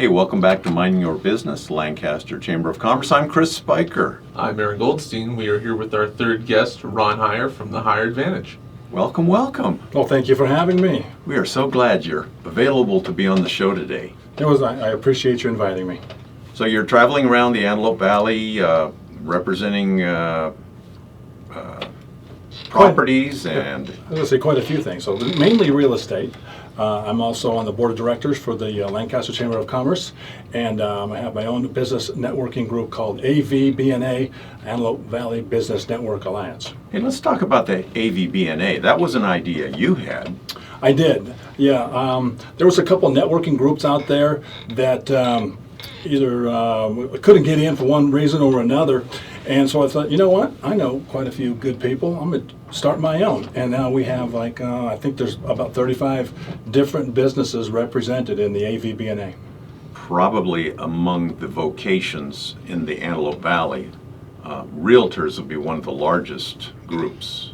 Hey, welcome back to Minding Your Business, Lancaster Chamber of Commerce. I'm Chris Spiker. I'm Aaron Goldstein. We are here with our third guest, Ron Hier from the Hier Advantage. Welcome, welcome. Well, thank you for having me. We are so glad you're available to be on the show today. I appreciate you inviting me. So you're traveling around the Antelope Valley, representing properties and... I was going to say quite a few things. So mainly real estate. I'm also on the board of directors for the Lancaster Chamber of Commerce, and I have my own business networking group called AVBNA, Antelope Valley Business Network Alliance. Hey, let's talk about the AVBNA. That was an idea you had. I did, yeah. There was a couple networking groups out there that either couldn't get in for one reason or another, and so I thought, you know what, I know quite a few good people, I'm going to start my own. And now we have I think there's about 35 different businesses represented in the AVBNA. Probably among the vocations in the Antelope Valley, realtors will be one of the largest groups.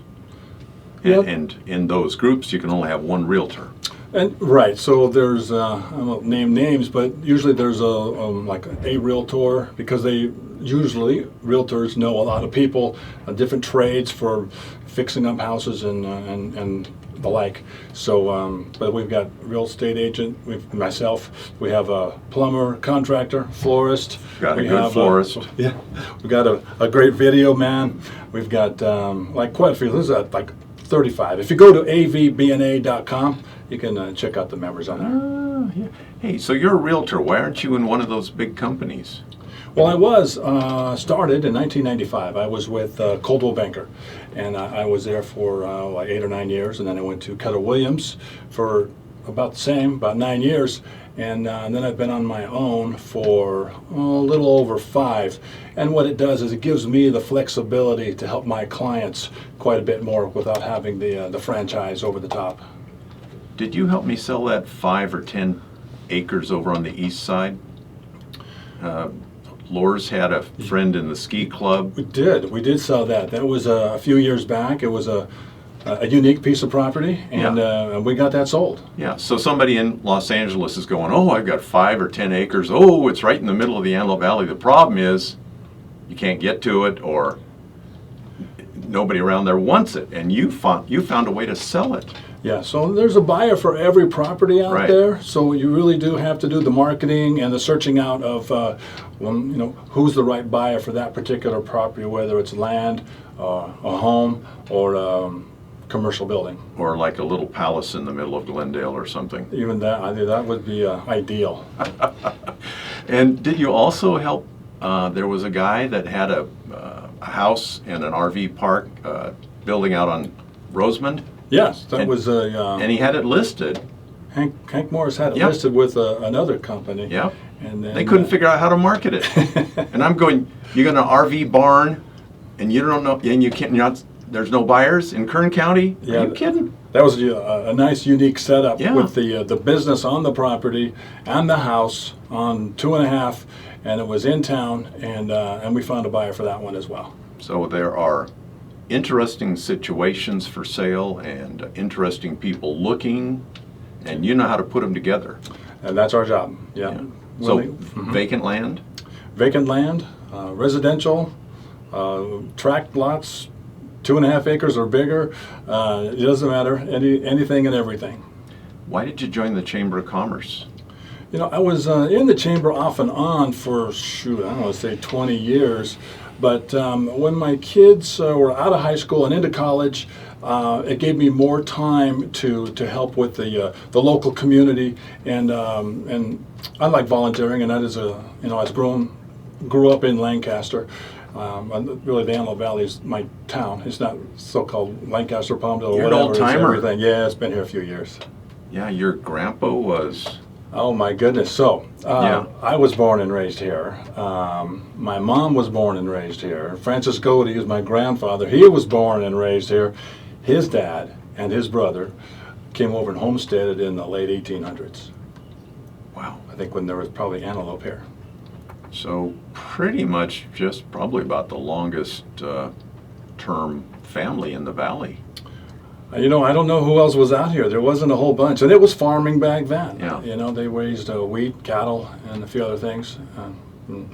Yep. And in those groups, you can only have one realtor. And right, so there's I won't name names, but usually there's a realtor, because realtors know a lot of people, different trades for fixing up houses and the like. So, but we've got real estate agent, myself, we have a plumber, contractor, florist. Got a good florist. Yeah, we've got a great video man. We've got quite a few. This is like 35. If you go to avbna.com, you can check out the members on there. Yeah. Hey, so you're a realtor. Why aren't you in one of those big companies? Well, I was started in 1995. I was with Coldwell Banker, and I was there for like 8 or 9 years, and then I went to Keller Williams for about 9 years, and then I've been on my own for a little over 5. And what it does is it gives me the flexibility to help my clients quite a bit more without having the franchise over the top. Did you help me sell that 5 or 10 acres over on the east side? Lours had a friend in the ski club. We did sell that. That was a few years back. It was a unique piece of property, and we got that sold. Yeah, so somebody in Los Angeles is going, oh, I've got 5 or 10 acres. Oh, it's right in the middle of the Antelope Valley. The problem is you can't get to it, or nobody around there wants it, and you found a way to sell it. Yeah, so there's a buyer for every property out there. So you really do have to do the marketing and the searching out of, who's the right buyer for that particular property, whether it's land, a home, or a commercial building. Or like a little palace in the middle of Glendale or something. Even that, I think that would be ideal. And did you also help? There was a guy that had a house and an RV park building out on Rosemond. Yes, that was a... and he had it listed. Hank Morris had it listed with another company. Yep. And then, they couldn't figure out how to market it. And I'm going, you got an RV barn, and you don't know, and you can't. There's no buyers in Kern County. Are you kidding? That was a nice, unique setup with the business on the property and the house on 2.5, and it was in town, and we found a buyer for that one as well. So there are interesting situations for sale and interesting people looking, and you know how to put them together. And that's our job. Yeah. So vacant land? Vacant land, residential, tract lots, 2.5 acres or bigger. It doesn't matter. Anything and everything. Why did you join the Chamber of Commerce? I was in the chamber off and on for, I don't want to say 20 years. But when my kids were out of high school and into college, it gave me more time to help with the local community, and I like volunteering, and that is I grew up in Lancaster. Really, the Antelope Valley is my town. It's not so-called Lancaster, Palmdale, or You're whatever. An old-timer. Everything. Yeah, it's been here a few years. Yeah, your grandpa was... Oh my goodness. So, I was born and raised here. My mom was born and raised here. Francis Godey is my grandfather. He was born and raised here. His dad and his brother came over and homesteaded in the late 1800s. Wow. I think when there was probably antelope here. So pretty much just probably about the longest term family in the valley. I don't know who else was out here. There wasn't a whole bunch, and it was farming back then. Yeah. They raised wheat, cattle, and a few other things,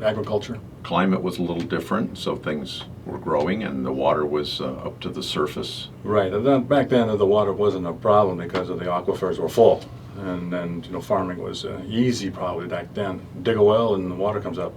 agriculture. Climate was a little different, so things were growing and the water was up to the surface. Right. And then, back then, the water wasn't a problem because of the aquifers were full, and then farming was easy probably back then. Dig a well and the water comes up.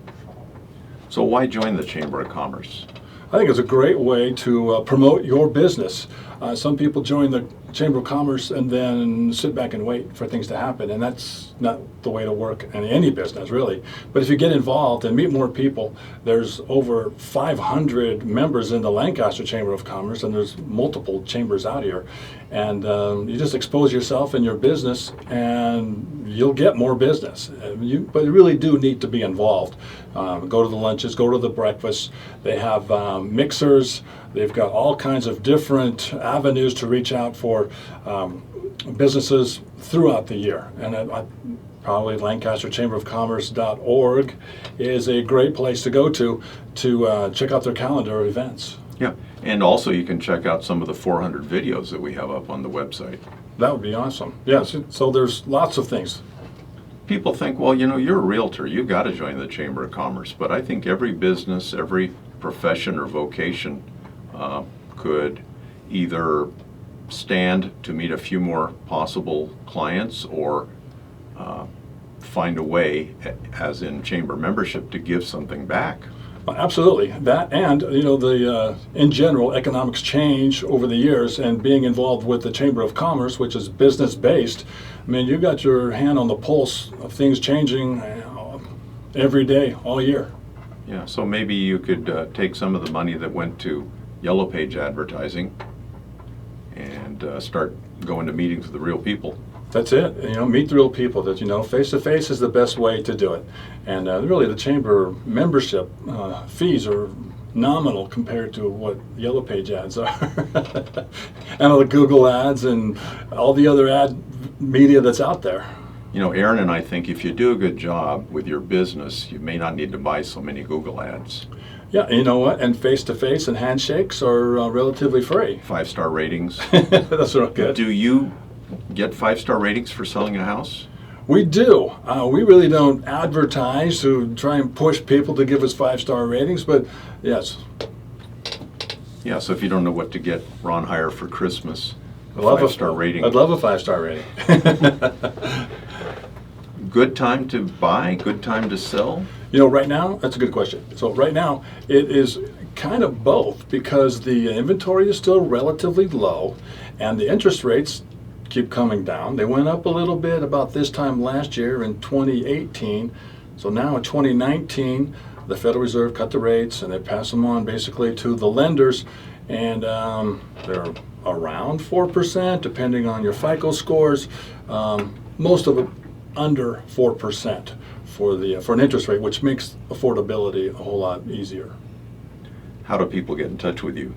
So why join the Chamber of Commerce? I think it's a great way to promote your business. Some people join the Chamber of Commerce and then sit back and wait for things to happen, and that's not the way to work in any business, really. But if you get involved and meet more people, there's over 500 members in the Lancaster Chamber of Commerce, and there's multiple chambers out here. And you just expose yourself in your business, and you'll get more business. But you really do need to be involved. Go to the lunches, go to the breakfasts. They have mixers. They've got all kinds of different avenues to reach out for businesses throughout the year. And probably LancasterChamberofCommerce.org is a great place to go to check out their calendar of events. Yeah, and also you can check out some of the 400 videos that we have up on the website. That would be awesome. Yes, so there's lots of things. People think, well, you're a realtor, you've got to join the Chamber of Commerce, but I think every business, every profession or vocation could either stand to meet a few more possible clients or find a way, as in chamber membership, to give something back. Absolutely. That, and the in general economics change over the years, and being involved with the Chamber of Commerce, which is business based, I mean, you've got your hand on the pulse of things changing every day, all year. Yeah, so maybe you could take some of the money that went to Yellow Page advertising and start going to meetings with the real people. That's it. Meet the real people. That face to face is the best way to do it. And really, the chamber membership fees are nominal compared to what Yellow Page ads are, and all the Google ads and all the other ad media that's out there. Aaron and I think if you do a good job with your business, you may not need to buy so many Google ads. Yeah, you know what? And face to face and handshakes are relatively free. 5-star ratings. That's real good. Do you get 5-star ratings for selling a house? We do. We really don't advertise to try and push people to give us 5-star ratings, but yes. Yeah, so if you don't know what to get Ron Hier for Christmas, a I'd love 5-star rating. I'd love a 5-star rating. Good time to buy, good time to sell? Right now, that's a good question. So right now, it is kind of both, because the inventory is still relatively low and the interest rates keep coming down. They went up a little bit about this time last year in 2018. So now in 2019, the Federal Reserve cut the rates and they pass them on basically to the lenders, and they're around 4% depending on your FICO scores. Most of it under 4% for an interest rate, which makes affordability a whole lot easier. How do people get in touch with you?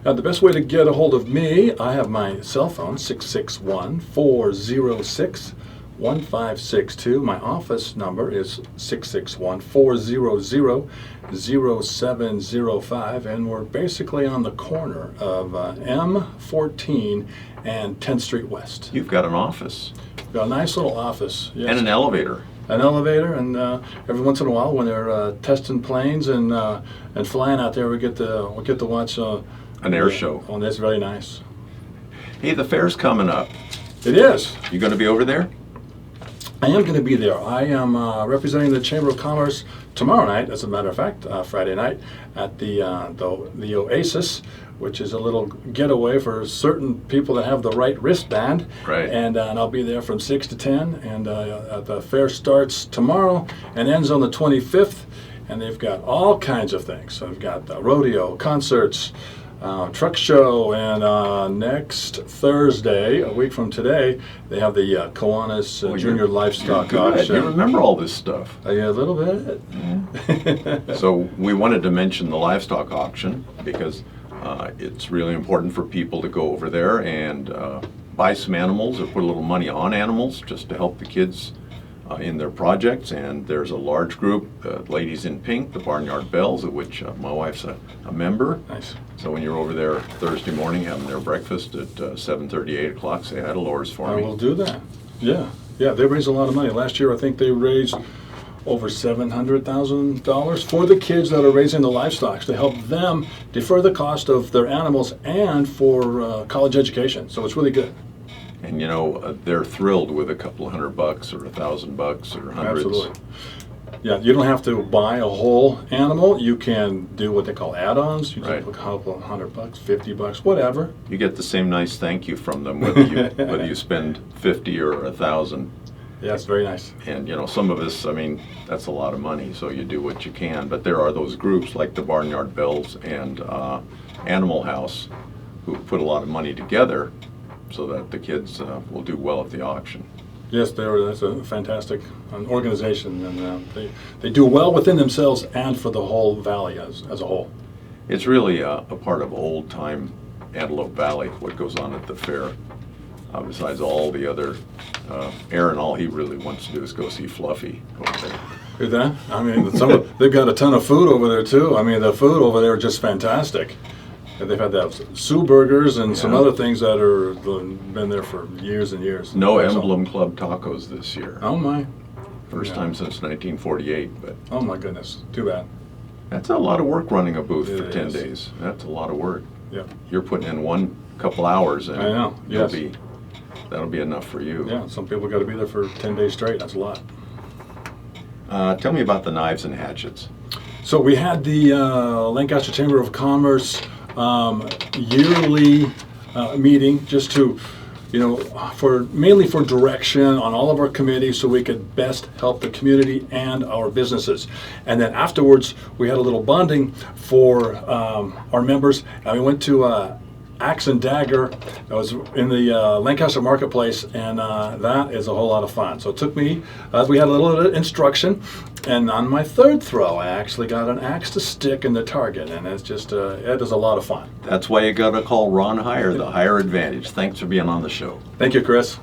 The best way to get a hold of me, I have my cell phone, 661-406-1562. My office number is 661-400-0705, and we're basically on the corner of M14 and 10th Street West. You've got an office. We've got a nice little office. Yes. And an elevator. An elevator, and every once in a while, when they're testing planes and flying out there, we get to watch an air show. Oh, that's very nice. Hey, the fair's coming up. It is. You going to be over there? I am going to be there. I am representing the Chamber of Commerce tomorrow night, as a matter of fact, Friday night, at the Oasis, which is a little getaway for certain people that have the right wristband. Right. And I'll be there from 6 to 10, and the fair starts tomorrow and ends on the 25th, and they've got all kinds of things. So they've got rodeo, concerts, truck show, and next Thursday, a week from today, they have the Kiwanis Junior Livestock Good. Auction. You remember all this stuff. Yeah, a little bit. Yeah. So we wanted to mention the livestock auction because it's really important for people to go over there and buy some animals or put a little money on animals just to help the kids in their projects, and there's a large group, ladies in pink, the Barnyard Bells, of which my wife's a member. Nice. So when you're over there Thursday morning having their breakfast at 7:30, 8 o'clock, say hi to Loris for I me. will do that. Yeah, yeah. They raise a lot of money. Last year, I think they raised over $700,000 for the kids that are raising the livestock to help them defer the cost of their animals and for college education. So it's really good. And you know, they're thrilled with a couple of $100 or $1,000 or hundreds. Absolutely. Yeah, you don't have to buy a whole animal. You can do what they call add-ons. You Right. take a couple of $100, $50, whatever. You get the same nice thank you from them whether you spend 50 or 1,000. Yeah, it's very nice. And you know, some of us, I mean, that's a lot of money, so you do what you can. But there are those groups like the Barnyard Bells and Animal House who put a lot of money together so that the kids will do well at the auction. Yes, that's a fantastic organization, and they do well within themselves and for the whole valley as a whole. It's really a part of old-time Antelope Valley, what goes on at the fair. Besides all the other, Aaron, all he really wants to do is go see Fluffy over there. Hear that? I mean, they've got a ton of food over there too. I mean, the food over there is just fantastic. And they've had that Sioux burgers and some Yeah. other things that are been there for years and years. No That's all. Emblem Club tacos this year. Oh my! First Yeah. time since 1948, but Oh my goodness! Too bad. that's a lot of work running a booth for It 10 is. days. That's a lot of work. Yeah. You're putting in one couple hours and I know, yes. that'll be enough for you. Yeah. Some people got to be there for 10 days straight. That's a lot. Tell me about the knives and hatchets. So we had the Lancaster Chamber of Commerce yearly meeting just to, mainly for direction on all of our committees so we could best help the community and our businesses. And then afterwards, we had a little bonding for our members, and we went to Axe and Dagger. That was in the Lancaster Marketplace, and that is a whole lot of fun. So it took me, we had a little instruction, and on my third throw, I actually got an axe to stick in the target, and it's just, it is a lot of fun. That's why you got to call Ron Hier, the Higher Advantage. Thanks for being on the show. Thank you, Chris.